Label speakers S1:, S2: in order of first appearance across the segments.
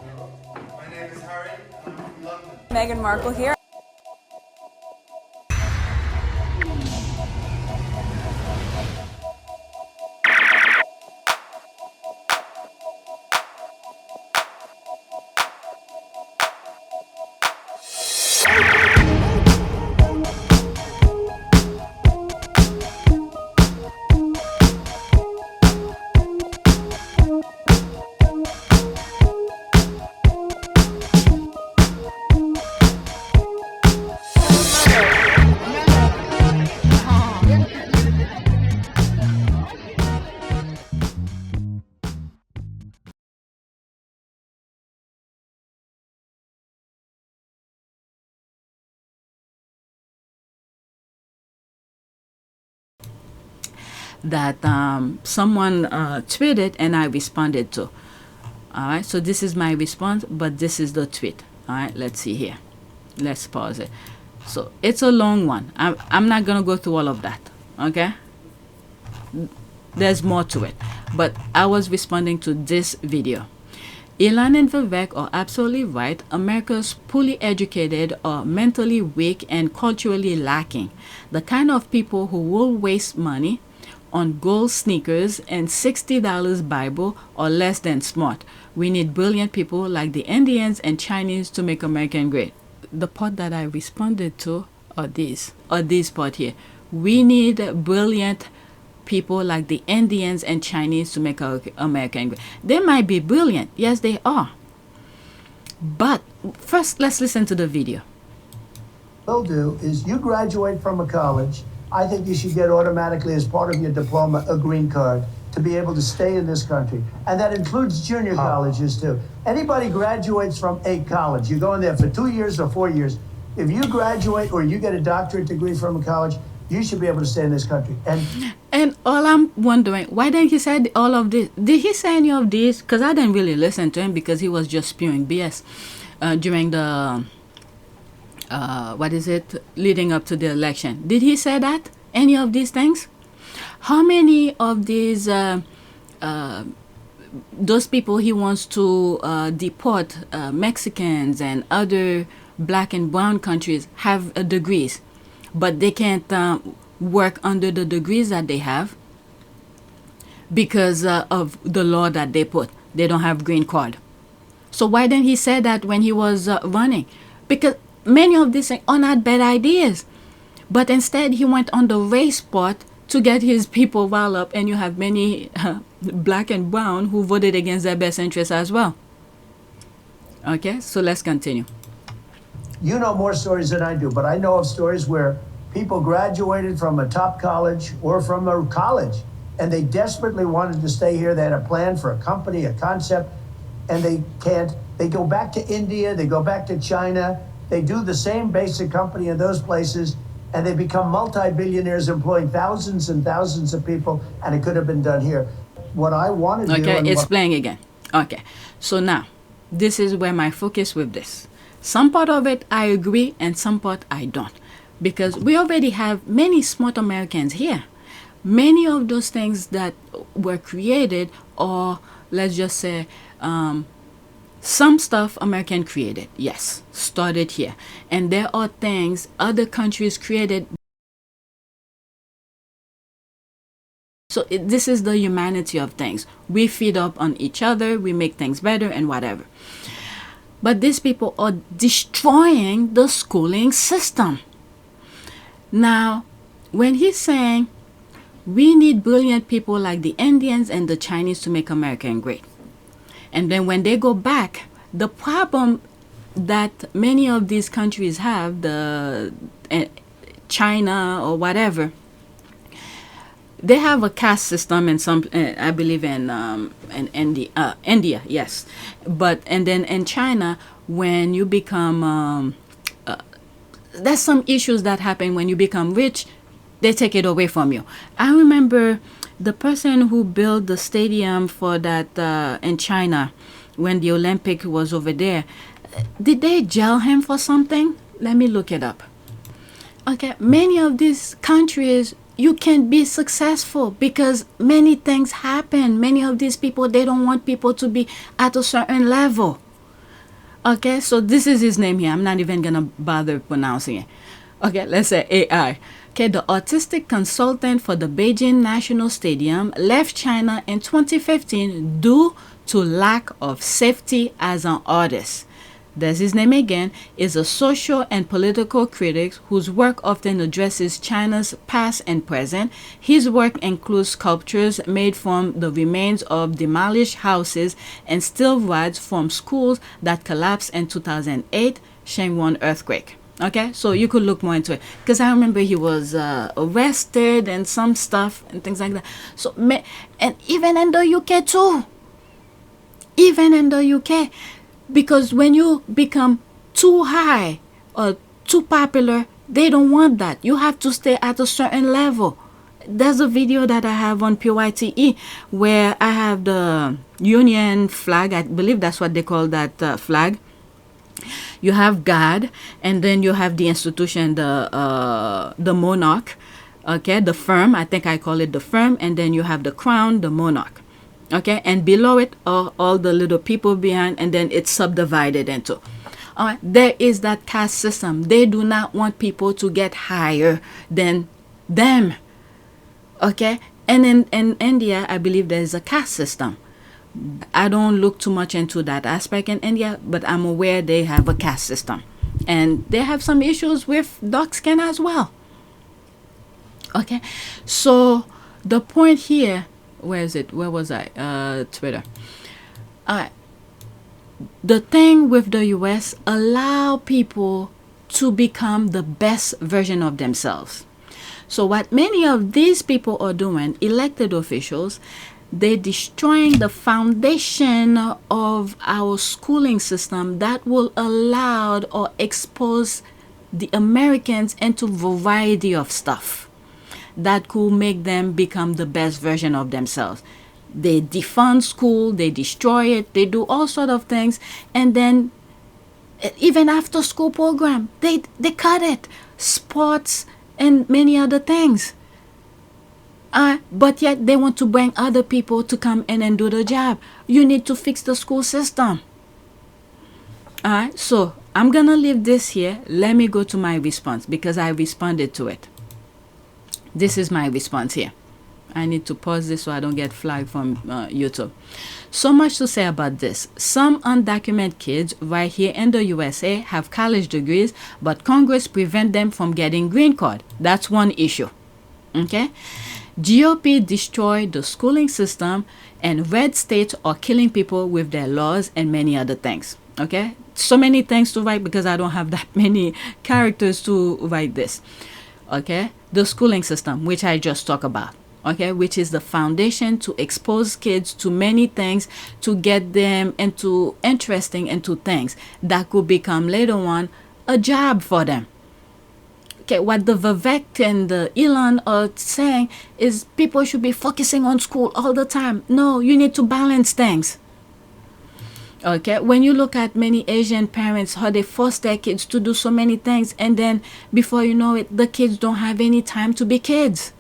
S1: My name is Harry, and I'm from London.
S2: Meghan Markle here.
S3: That someone tweeted and I responded to. All right, so this is my response, but this is the tweet. All right, let's see here. Let's pause it. So it's a long one. I'm not gonna go through all of that. Okay, there's more to it, but I was responding to this video. Elon and Vivek are absolutely right. America's poorly educated are mentally weak and culturally lacking. The kind of people who will waste money on gold sneakers and $60 Bible are less than smart. We need brilliant people like the Indians and Chinese to make America great. The part that I responded to are these part here. We need brilliant people like the Indians and Chinese to make America great. They might be brilliant. Yes, they are. But first, let's listen to the video.
S4: Will do is you graduate from a college, I think you should get automatically as part of your diploma a green card to be able to stay in this country. And that includes junior colleges too. Anybody graduates from a college, you go in there for 2 years or 4 years. If you graduate or you get a doctorate degree from a college, you should be able to stay in this country.
S3: And all I'm wondering, why didn't he say all of this? Did he say any of this? Because I didn't really listen to him because he was just spewing BS during the leading up to the election. Did he say that? Any of these things? How many of these those people he wants to deport, Mexicans and other black and brown countries, have degrees, but they can't work under the degrees that they have because of the law that they put. They don't have green card. So why didn't he say that when he was running? Because many of these are not bad ideas. But instead, he went on the race part to get his people riled up, and you have many black and brown who voted against their best interests as well. Okay, so let's continue.
S4: You know more stories than I do, but I know of stories where people graduated from a top college or from a college, and they desperately wanted to stay here. They had a plan for a company, a concept, and they can't. They go back to India, they go back to China, they do the same basic company in those places, and they become multi-billionaires employing thousands and thousands of people, and it could have been done here. What I want to do...
S3: Okay, it's playing again. Okay, so now, this is where my focus with this. Some part of it I agree, and some part I don't. Because we already have many smart Americans here. Many of those things that were created, or let's just say, some stuff American created, yes, started here. And there are things other countries created. So this is the humanity of things. We feed up on each other, we make things better and whatever. But these people are destroying the schooling system. Now, when he's saying we need brilliant people like the Indians and the Chinese to make America great. And then when they go back, the problem that many of these countries have, the China or whatever, they have a caste system in some, I believe in India, yes. But and then in China, when you become, there's some issues that happen when you become rich, they take it away from you. I remember the person who built the stadium for that in China when the Olympic was over there. Did they jail him for something? Let me look it up. Okay, many of these countries, you can be successful because many things happen. Many of these people, they don't want people to be at a certain level. Okay, so this is his name here. I'm not even gonna bother pronouncing it. Okay, let's say AI. Okay, the artistic consultant for the Beijing National Stadium left China in 2015 due to lack of safety as an artist. There's his name again, is a social and political critic whose work often addresses China's past and present. His work includes sculptures made from the remains of demolished houses and steel rods from schools that collapsed in 2008 Shenzhen earthquake. Okay, so you could look more into it because I remember he was arrested and some stuff and things like that. So, and even in the UK too, even in the UK, because when you become too high or too popular, they don't want that. You have to stay at a certain level. There's a video that I have on Pt1 where I have the Union flag. I believe that's what they call that flag. You have God, and then you have the institution, the monarch, okay, the firm. I think I call it the firm, and then you have the crown, the monarch, okay, and below it are all the little people behind, and then it's subdivided into. All right, there is that caste system. They do not want people to get higher than them, okay. And in India, I believe there is a caste system. I don't look too much into that aspect in India, but I'm aware they have a caste system. And they have some issues with dark skin as well. Okay, so the point here, where is it? Where was I? Twitter. The thing with the US, allow people to become the best version of themselves. So what many of these people are doing, elected officials, they're destroying the foundation of our schooling system that will allow or expose the Americans into variety of stuff that could make them become the best version of themselves. They defund school, they destroy it, they do all sort of things, and then even after school program, they cut it, sports and many other things. But yet they want to bring other people to come in and do the job. You need to fix the school system. Alright, so I'm gonna leave this here. Let me go to my response because I responded to it. This is my response here. I need to pause this so I don't get flagged from YouTube. So much to say about this. Some undocumented kids right here in the USA have college degrees, but Congress prevent them from getting green card. That's one issue. Okay? GOP destroyed the schooling system, and red states are killing people with their laws and many other things. Okay? So many things to write because I don't have that many characters to write this. Okay? The schooling system, which I just talked about. Okay, which is the foundation to expose kids to many things, to get them into into things that could become later on a job for them. Okay, what the Vivek and the Elon are saying is people should be focusing on school all the time. No, you need to balance things. Okay, when you look at many Asian parents, how they force their kids to do so many things, and then before you know it, the kids don't have any time to be kids.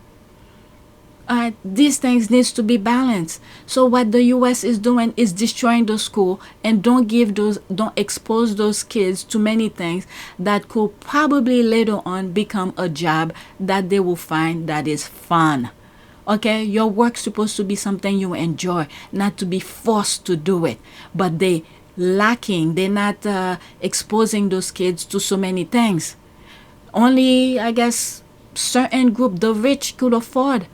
S3: These things needs to be balanced. So what the US is doing is destroying the school and don't expose those kids to many things that could probably later on become a job that they will find that is fun. Okay, your work's supposed to be something you enjoy, not to be forced to do it. But they're not exposing those kids to so many things. Only, I guess, certain group, the rich, could afford.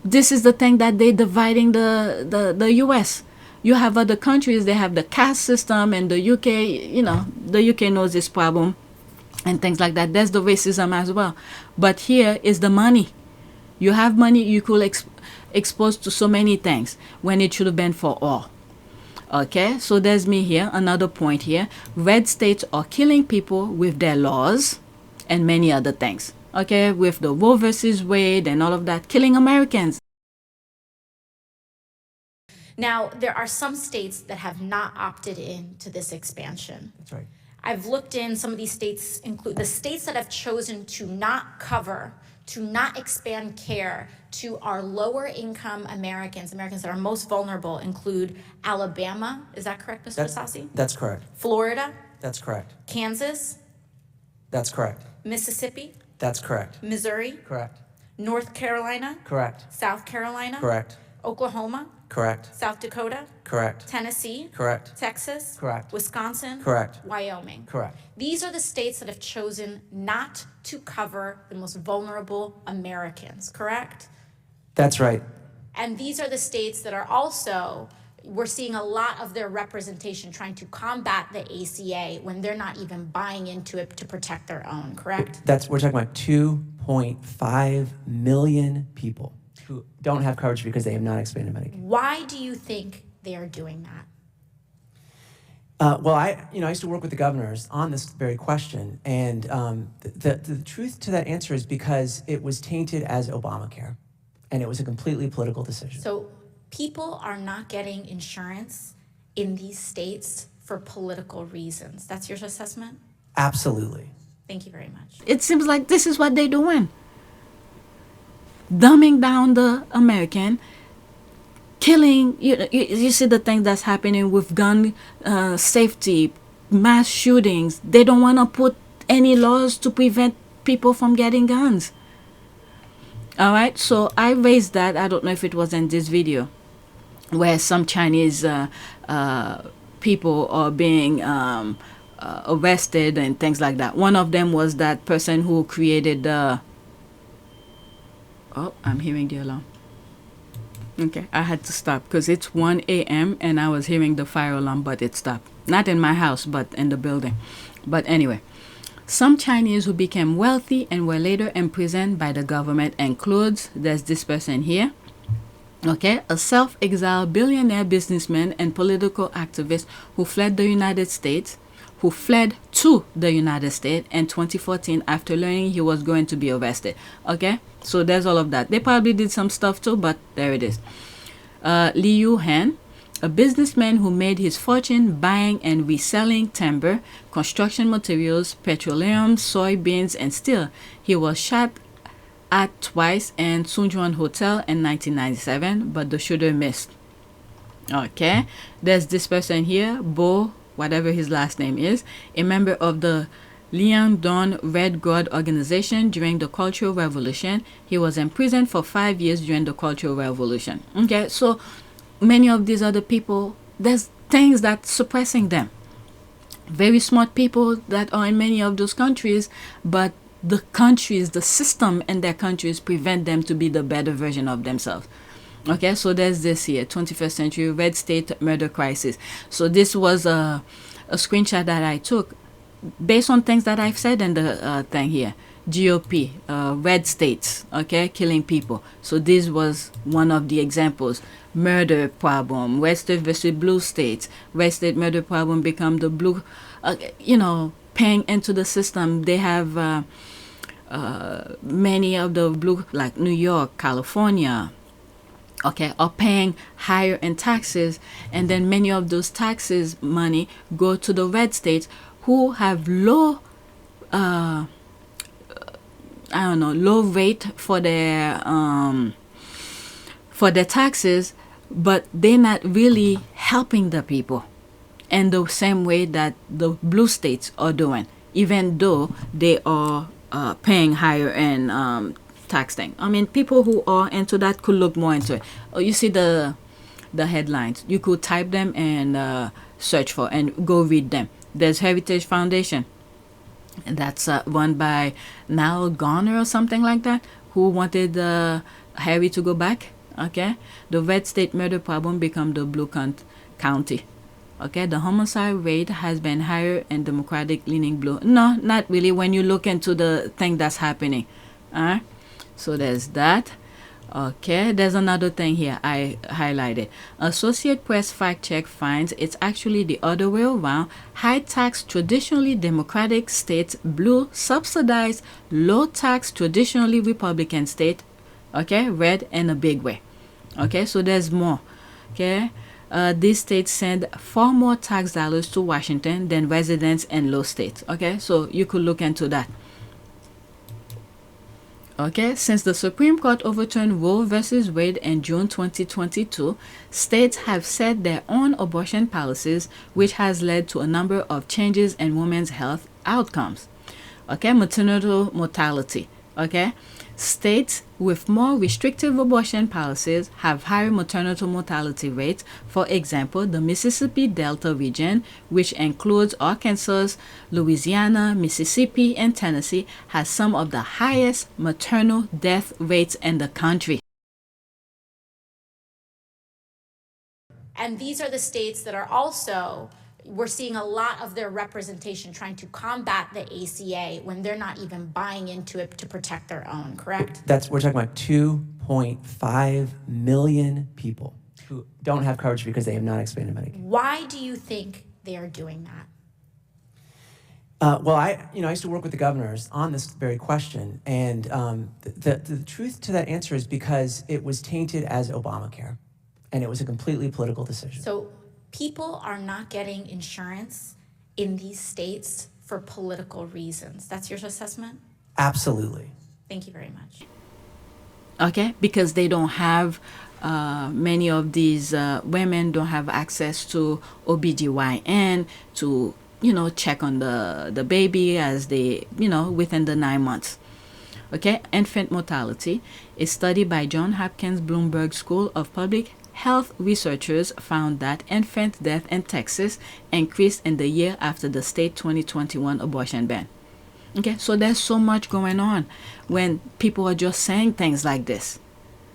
S3: This is the thing that they're dividing the US. You have other countries, they have the caste system, and the UK, the UK knows this problem and things like that. There's the racism as well. But here is the money. You have money, you could expose to so many things when it should have been for all. Okay, so there's me here, another point here. Red states are killing people with their laws and many other things. Okay, with the Roe versus Wade and all of that, killing Americans.
S2: Now, there are some states that have not opted in to this expansion.
S4: That's right.
S2: I've looked in, some of these states include the states that have chosen to not cover to not expand care to our lower income Americans that are most vulnerable include Alabama, is that correct, Mr. Sassi?
S5: That's correct.
S2: Florida,
S5: That's correct.
S2: Kansas,
S5: That's correct.
S2: Mississippi,
S5: That's correct.
S2: Missouri,
S5: Correct.
S2: North Carolina,
S5: Correct.
S2: South Carolina,
S5: Correct.
S2: Oklahoma,
S5: Correct.
S2: South Dakota,
S5: Correct.
S2: Tennessee,
S5: Correct.
S2: Texas,
S5: Correct.
S2: Wisconsin,
S5: Correct.
S2: Wyoming.
S5: Correct.
S2: These are the states that have chosen not to cover the most vulnerable Americans, correct?
S5: That's right.
S2: And these are the states that are also, we're seeing a lot of their representation trying to combat the ACA when they're not even buying into it to protect their own, correct?
S5: We're talking about 2.5 million people who don't have coverage because they have not expanded Medicaid.
S2: Why do you think they are doing that?
S5: Well, I used to work with the governors on this very question, and the truth to that answer is because it was tainted as Obamacare, and it was a completely political decision.
S2: So people are not getting insurance in these states for political reasons. That's your assessment?
S5: Absolutely.
S2: Thank you very much.
S3: It seems like this is what they're doing. Dumbing down the American, killing, you see the thing that's happening with gun safety, mass shootings. They don't want to put any laws to prevent people from getting guns. All right, so I raised that. I don't know if it was in this video, where some Chinese people are being arrested and things like that. One of them was that person who created the... Oh, I'm hearing the alarm. Okay, I had to stop because it's 1 a.m. and I was hearing the fire alarm, but it stopped. Not in my house, but in the building. But anyway, some Chinese who became wealthy and were later imprisoned by the government includes, there's this person here, okay, a self-exiled billionaire businessman and political activist who fled the United States, who fled to the United States in 2014 after learning he was going to be arrested. Okay, so there's all of that. They probably did some stuff too, but there it is. Liu Han, a businessman who made his fortune buying and reselling timber, construction materials, petroleum, soybeans, and steel. He was shot at twice in Sunjuan Hotel in 1997, but the shooter missed. Okay, there's this person here, Bo, whatever his last name is, a member of the Liangdong Red Guard organization during the Cultural Revolution. He was imprisoned for 5 years during the Cultural Revolution. Okay, so many of these other people, there's things that's suppressing them. Very smart people that are in many of those countries, but the countries, the system in their countries prevent them to be the better version of themselves. Okay, so there's this here, 21st century red state murder crisis. So this was a screenshot that I took based on things that I've said in the thing here. GOP, red states, okay, killing people. So this was one of the examples. Murder problem, red state versus blue states. Red state murder problem become the blue, paying into the system. They have many of the blue, like New York, California, okay, are paying higher in taxes, and then many of those taxes money go to the red states who have low low rate for their taxes, but they're not really helping the people in the same way that the blue states are doing, even though they are paying higher in tax thing. I mean, people who are into that could look more into it. Oh, you see the headlines. You could type them and search for and go read them. There's Heritage Foundation, and that's run by Niall Garner or something like that, who wanted Harry to go back. Okay, the red state murder problem become the blue county. Okay, the homicide rate has been higher in Democratic leaning blue. No, not really when you look into the thing that's happening. Alright. So there's that. Okay, there's another thing here I highlighted. Associate Press fact check finds it's actually the other way around. High tax traditionally Democratic states, blue subsidized low tax traditionally Republican state. Okay, red in a big way. Okay, so there's more. Okay, these states send far more tax dollars to Washington than residents in low states. Okay, so you could look into that. Okay, since the Supreme Court overturned Roe versus Wade in June 2022, states have set their own abortion policies, which has led to a number of changes in women's health outcomes. Okay, maternal mortality. Okay, states with more restrictive abortion policies have higher maternal mortality rates. For example, the Mississippi Delta region, which includes Arkansas, Louisiana, Mississippi, and Tennessee, has some of the highest maternal death rates in the country.
S2: And these are the states that are also, we're seeing a lot of their representation trying to combat the ACA when they're not even buying into it to protect their own, correct?
S5: We're talking about 2.5 million people who don't have coverage because they have not expanded Medicaid.
S2: Why do you think they are doing that?
S5: Well, I used to work with the governors on this very question, and the truth to that answer is because it was tainted as Obamacare, and it was a completely political decision.
S2: So people are not getting insurance in these states for political reasons. That's your assessment?
S5: Absolutely.
S2: Thank you very much.
S3: Okay, because they don't have, many of these women don't have access to OBGYN to, check on the baby as they, within the 9 months. Okay, infant mortality. A study by Johns Hopkins Bloomberg School of Public Health researchers found that infant death in Texas increased in the year after the state 2021 abortion ban. Okay, so there's so much going on when people are just saying things like this.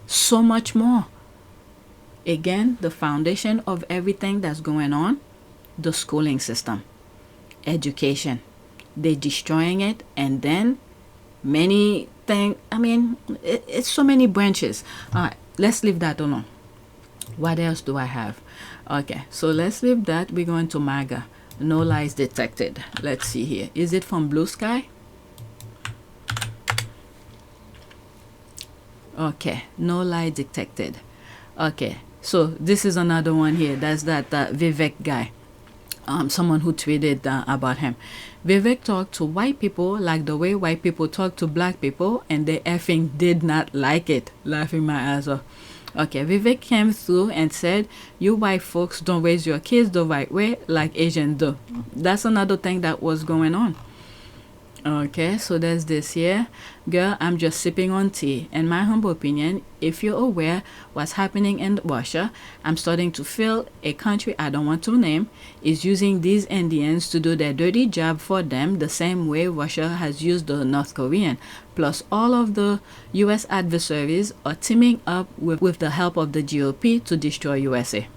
S3: So much more. Again, the foundation of everything that's going on, the schooling system, education. They're destroying it, and then many things, it's so many branches. All right, let's leave that alone. What else do I have? Okay, so let's leave that. We're going to MAGA. No lies detected. Let's see here. Is it from Blue Sky? Okay, no lie detected. Okay, so this is another one here. That's that Vivek guy. Someone who tweeted about him. Vivek talked to white people like the way white people talk to black people, and they effing did not like it. Laughing my ass off. Okay, Vivek came through and said, you white folks don't raise your kids the right way like Asians do. That's another thing that was going on. Okay, so there's this here. Girl, I'm just sipping on tea. In my humble opinion, if you're aware what's happening in Russia, I'm starting to feel a country I don't want to name is using these Indians to do their dirty job for them the same way Russia has used the North Korean. Plus, all of the U.S. adversaries are teaming up with the help of the GOP to destroy USA.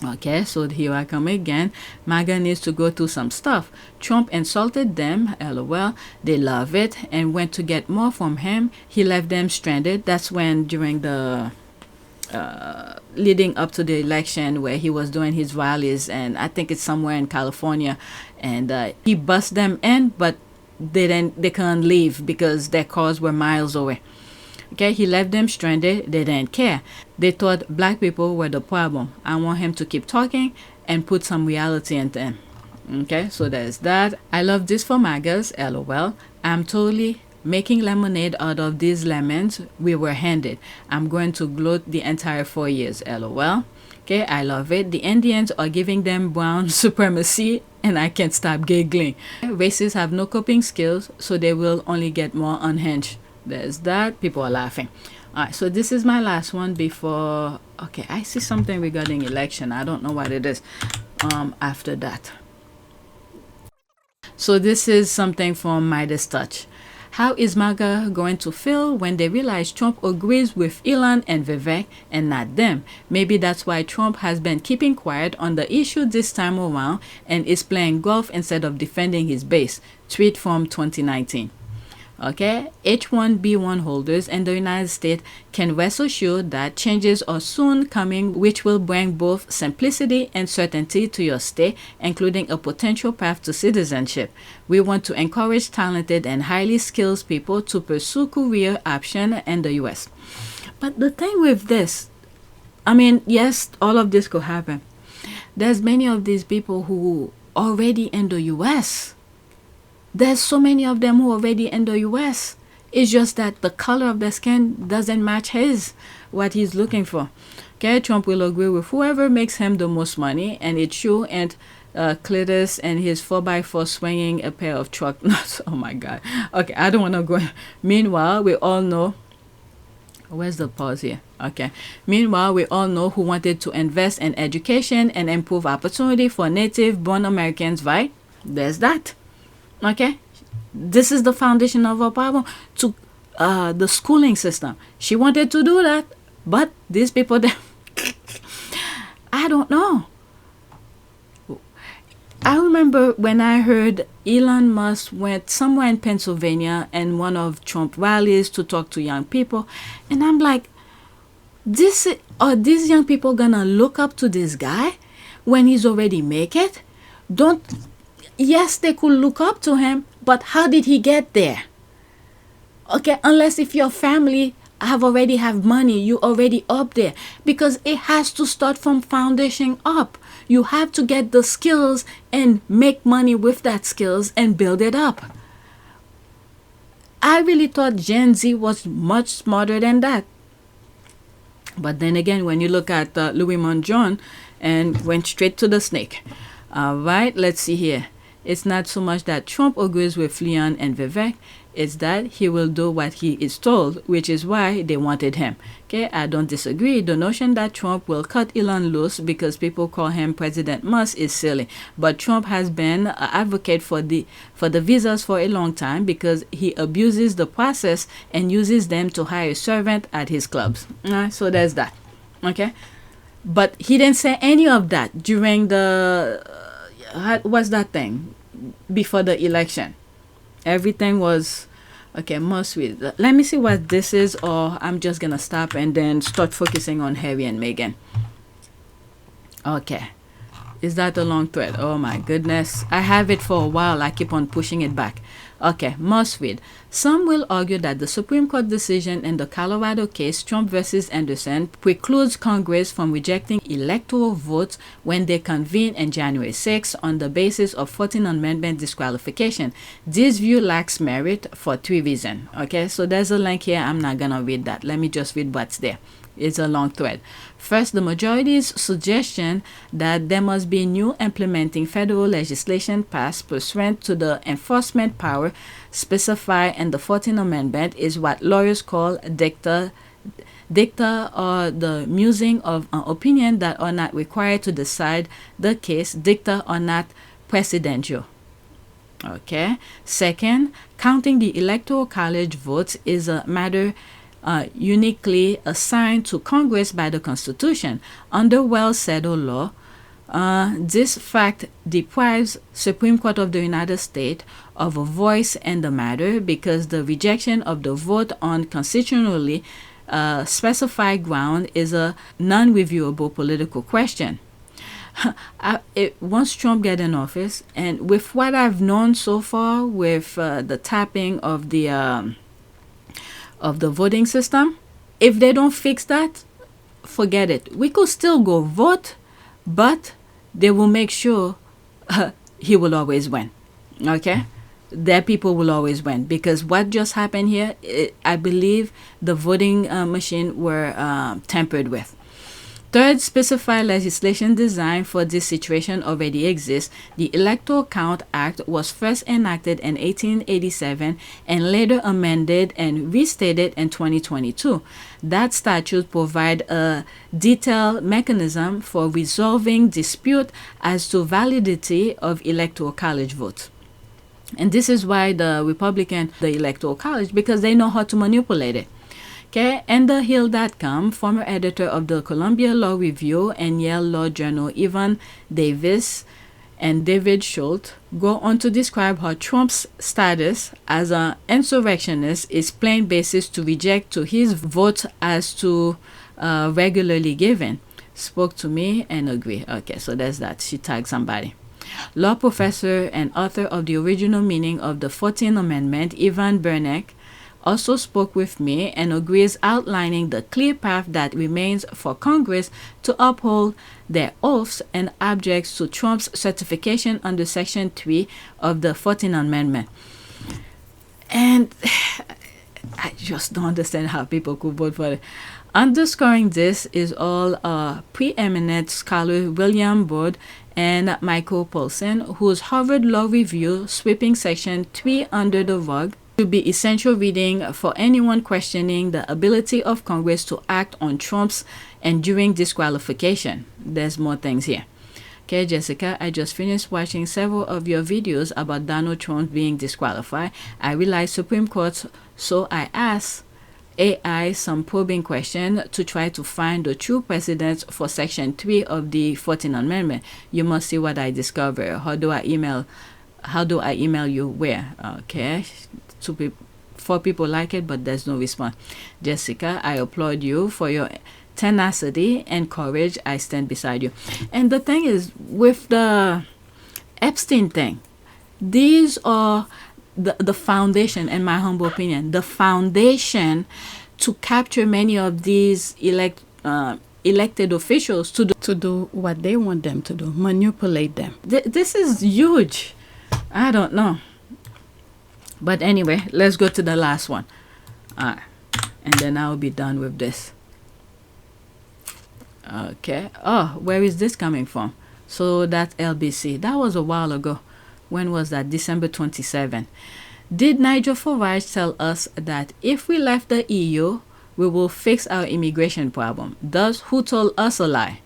S3: Okay, so here I come again. MAGA needs to go through some stuff. Trump insulted them, lol. They love it and went to get more from him. He left them stranded. That's when during the leading up to the election where he was doing his rallies, and I think it's somewhere in California, and he bust them in, but they couldn't leave because their cars were miles away. Okay, he left them stranded. They didn't care. They thought black people were the problem. I want him to keep talking and put some reality into him. Okay, so there's that. I love this for MAGAs, lol. I'm totally making lemonade out of these lemons we were handed. I'm going to gloat the entire 4 years, lol. Okay, I love it. The Indians are giving them brown supremacy, and I can't stop giggling. Racists have no coping skills, so they will only get more unhinged. There's that. People are laughing. All right, so this is my last one before. Okay, I see something regarding election. I don't know what it is. After that. So this is something from Midas Touch. How is MAGA going to feel when they realize Trump agrees with Elon and Vivek and not them? Maybe that's why Trump has been keeping quiet on the issue this time around and is playing golf instead of defending his base. Tweet from 2019. Okay, H1B1 holders in the United States can rest assured that changes are soon coming which will bring both simplicity and certainty to your state, including a potential path to citizenship. We want to encourage talented and highly skilled people to pursue career options in the U.S. But the thing with this, yes, all of this could happen. There's many of these people who are already in the U.S. There's so many of them who are already in the U.S. It's just that the color of the skin doesn't match what he's looking for. Okay, Trump will agree with whoever makes him the most money, and it's true. And Cletus and his 4x4 swinging a pair of truck nuts. Oh my God. Okay, I don't want to go. Meanwhile, we all know. Where's the pause here? Okay. Meanwhile, we all know who wanted to invest in education and improve opportunity for native-born Americans, right? There's that. Okay. This is the foundation of our problem to the schooling system. She wanted to do that, but these people, I don't know. I remember when I heard Elon Musk went somewhere in Pennsylvania and one of Trump rallies to talk to young people, and I'm like, are these young people gonna look up to this guy when he's already make it? Yes, they could look up to him, but how did he get there? Okay, unless if your family already have money, you already up there, because it has to start from foundation up. You have to get the skills and make money with that skills and build it up. I really thought Gen Z was much smarter than that. But then again, when you look at Louis Mangione and went straight to the snake. All right, let's see here. It's not so much that Trump agrees with Leon and Vivek. It's that he will do what he is told, which is why they wanted him. Okay, I don't disagree. The notion that Trump will cut Elon loose because people call him President Musk is silly. But Trump has been an advocate for the visas for a long time because he abuses the process and uses them to hire servants at his clubs. So there's that. Okay, but he didn't say any of that during the what's that thing before the election. Everything was okay. Most with. Let me see what this is, or I'm just gonna stop and then start focusing on Harry and Meghan. Okay, is that a long thread? Oh my goodness, I have it for a while. I keep on pushing it back. Okay, must read. Some will argue that the Supreme Court decision in the Colorado case, Trump versus Anderson, precludes Congress from rejecting electoral votes when they convene on January 6 on the basis of 14th Amendment disqualification. This view lacks merit for 3 reasons. Okay, so there's a link here. I'm not going to read that. Let me just read what's there. It's a long thread. First, the majority's suggestion that there must be new implementing federal legislation passed pursuant to the enforcement power specified in the 14th Amendment is what lawyers call dicta, or the musing of an opinion that are not required to decide the case. Dicta are not precedential. Okay. Second, counting the Electoral College votes is a matter uniquely assigned to Congress by the Constitution. Under well-settled law, this fact deprives Supreme Court of the United States of a voice in the matter because the rejection of the vote on constitutionally specified ground is a non-reviewable political question. Once Trump get in office, and with what I've known so far with the tapping of the voting system, if they don't fix that, forget it. We could still go vote, but they will make sure he will always win. Okay? Their people will always win, because what just happened here, I believe the voting machine were tampered with. Third, specified legislation designed for this situation already exists. The Electoral Count Act was first enacted in 1887 and later amended and restated in 2022. That statute provides a detailed mechanism for resolving dispute as to validity of Electoral College votes. And this is why the Electoral College, because they know how to manipulate it. Okay, EnderHill.com, former editor of the Columbia Law Review and Yale Law Journal, Evan Davis and David Schultz, go on to describe how Trump's status as an insurrectionist is plain basis to reject to his vote as to regularly given. Spoke to me and agree. Okay, so there's that. She tagged somebody. Law professor and author of the original meaning of the 14th Amendment, Ivan Bernek, also spoke with me and agrees, outlining the clear path that remains for Congress to uphold their oaths and objects to Trump's certification under Section 3 of the 14th Amendment. And I just don't understand how people could vote for it. Underscoring this is all preeminent scholar William Bode and Michael Paulson, whose Harvard Law Review sweeping Section 3 under the rug to be essential reading for anyone questioning the ability of Congress to act on Trump's enduring disqualification. There's more things here. Okay, Jessica, I just finished watching several of your videos about Donald Trump being disqualified. I realized Supreme Court, so I asked AI some probing question to try to find the true precedent for Section 3 of the 14th Amendment. You must see what I discovered. How do I email you where? Okay, 4 people like it, but there's no response. Jessica, I applaud you for your tenacity and courage. I stand beside you. And the thing is, with the Epstein thing, these are the foundation, in my humble opinion, the foundation to capture many of these elected officials to do what they want them to do, manipulate them. This is huge. I don't know. But anyway, let's go to the last one. And then I'll be done with this. Okay. Oh, where is this coming from? So that's LBC. That was a while ago. When was that? December 27. Did Nigel Farage tell us that if we left the EU, we will fix our immigration problem? Thus, who told us a lie?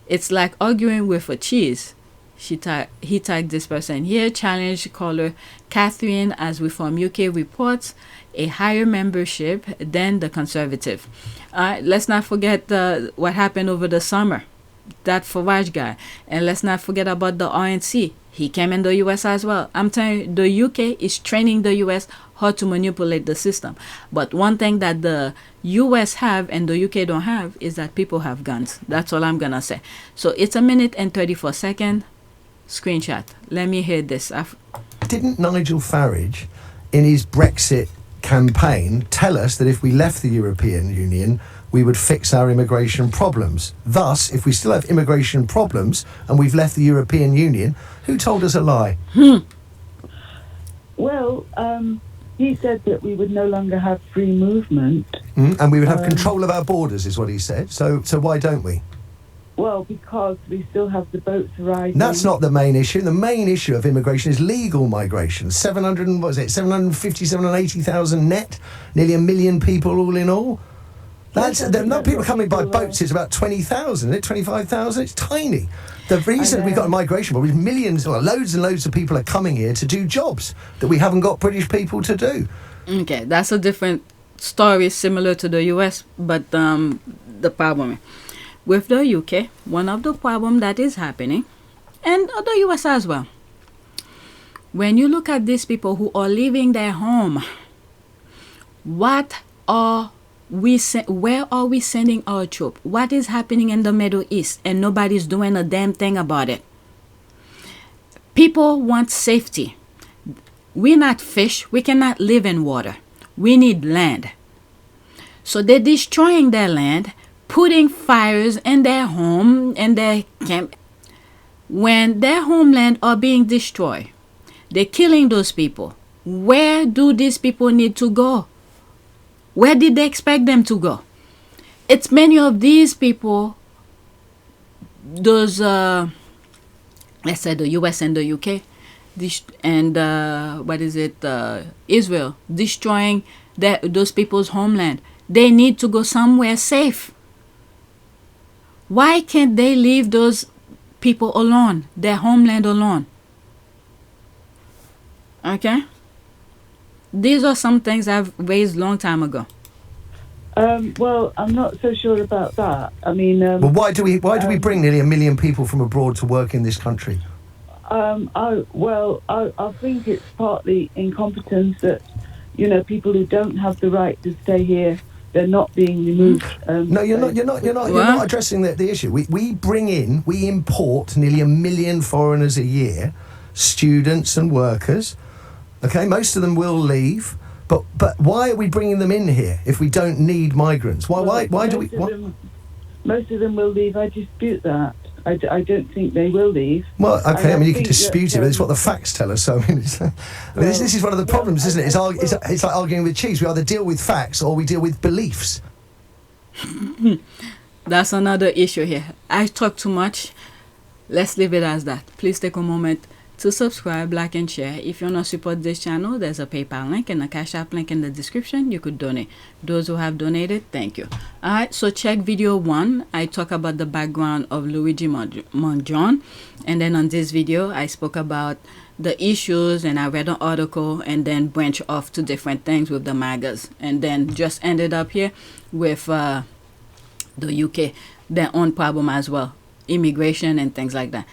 S3: It's like arguing with a cheese. He tagged this person here. Challenge caller Catherine, as we from UK reports a higher membership than the Conservative. Let's not forget what happened over the summer. That Farage guy. And let's not forget about the RNC. He came in the US as well. I'm telling you, the UK is training the US how to manipulate the system. But one thing that the US have and the UK don't have is that people have guns. That's all I'm gonna say. So it's 1 minute and 34 seconds. Screenshot. Let me hear this.
S6: Didn't Nigel Farage, in his Brexit campaign, tell us that if we left the European Union, we would fix our immigration problems? Thus, if we still have immigration problems and we've left the European Union, who told us a lie?
S7: Well, he said that we would no longer have free movement.
S6: And we would have control of our borders, is what he said. So why don't we?
S7: Well, because we still have the boats arriving.
S6: That's not the main issue. The main issue of immigration is legal migration. 780,000 net, nearly 1 million people all in all. That's not people coming by boats. It's about 20,000, isn't it? 25,000. It's tiny. The reason we've got a migration problem is millions, well, loads and loads of people are coming here to do jobs that we haven't got British people to do.
S3: Okay, that's a different story, similar to the US, but the problem with the UK, one of the problems that is happening, and the US as well, when you look at these people who are leaving their home, where are we sending our troops? What is happening in the Middle East? And nobody's doing a damn thing about it. People want safety. We're not fish. We cannot live in water. We need land. So they're destroying their land, putting fires in their home, in their camp. When their homeland are being destroyed, they're killing those people. Where do these people need to go? Where did they expect them to go? It's many of these people, those, let's say the US and the UK, and Israel, destroying those people's homeland. They need to go somewhere safe. Why can't they leave those people alone, their homeland alone? Okay? These are some things I've raised long time ago.
S7: Well, I'm not so sure about that. I mean,
S6: well, why do we bring nearly 1 million people from abroad to work in this country?
S7: I think it's partly incompetence that, people who don't have the right to stay here, they're not being removed.
S6: No, you're not addressing the issue. We import nearly 1 million foreigners a year, students and workers. Okay, most of them will leave, but why are we bringing them in here if we don't need migrants? Why do we?
S7: Most of them will leave. I dispute that. I don't think they will leave.
S6: Well, okay,
S7: And
S6: I mean, you can
S7: think
S6: dispute it, but it's what the facts tell us. So, I mean, this is one of the problems, isn't it? It's like arguing with cheese. We either deal with facts or we deal with beliefs.
S3: That's another issue here. I talk too much. Let's leave it as that. Please take a moment to subscribe, like, and share. If you want to support this channel, there's a PayPal link and a Cash App link in the description. You could donate. Those who have donated, thank you. All right, so check video 1. I talk about the background of Luigi Mangione. And then on this video, I spoke about the issues and I read an article and then branch off to different things with the MAGAs. And then just ended up here with the UK, their own problem as well. Immigration and things like that.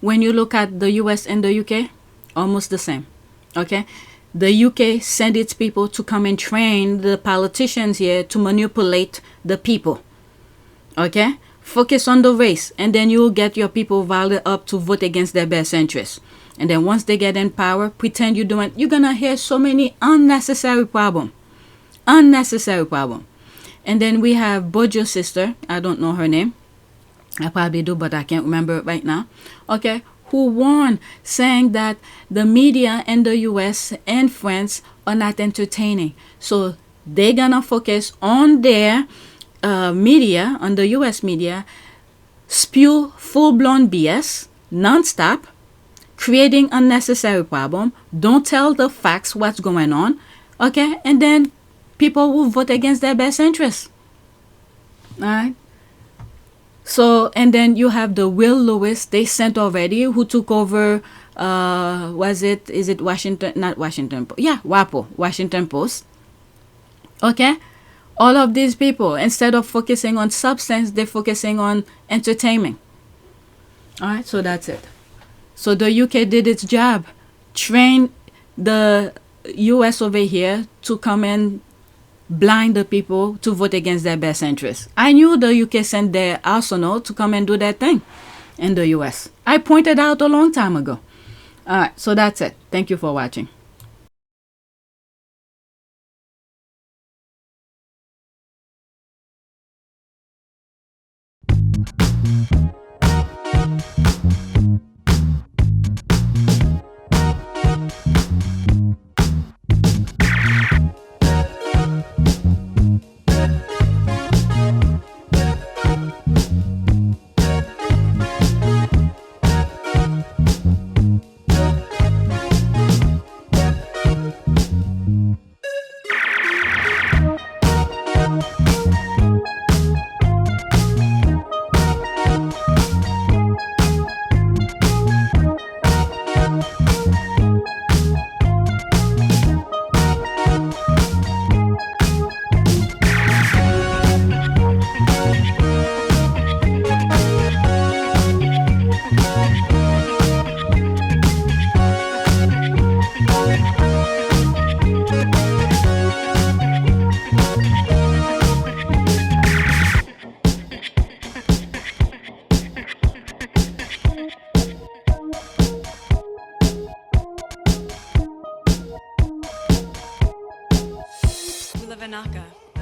S3: When you look at the US and the UK, almost the same. Okay, the UK sent its people to come and train the politicians here to manipulate the people. Okay, focus on the race, and then you'll get your people riled up to vote against their best interests. And then once they get in power, pretend you're doing. You're gonna hear so many unnecessary problem. And then we have Bojo's sister. I don't know her name. I probably do, but I can't remember it right now. Okay, who warned, saying that the media in the US and France are not entertaining. So they're gonna focus on their media, on the US media, spew full-blown BS, non-stop, creating unnecessary problem. Don't tell the facts what's going on. Okay, and then people will vote against their best interests. All right. So, and then you have the Will Lewis they sent already, who took over, is it Washington, not Washington, yeah, WAPO, Washington Post. Okay? All of these people, instead of focusing on substance, they're focusing on entertainment. All right, so that's it. So the UK did its job, train the US over here to come and blind the people to vote against their best interests. I knew the UK sent their arsenal to come and do that thing in the US. I pointed out a long time ago. All right, so that's it. Thank you for watching.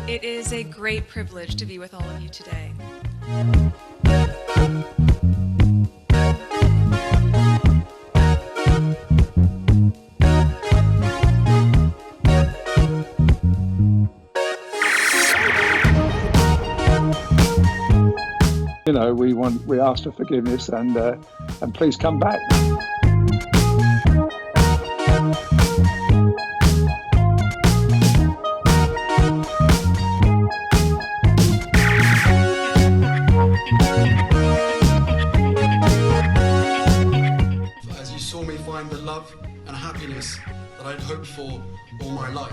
S8: It is a great privilege to be with all of you today.
S9: You know, we ask for forgiveness and please come back.
S1: As you saw me find the love and happiness that I'd hoped for all my life.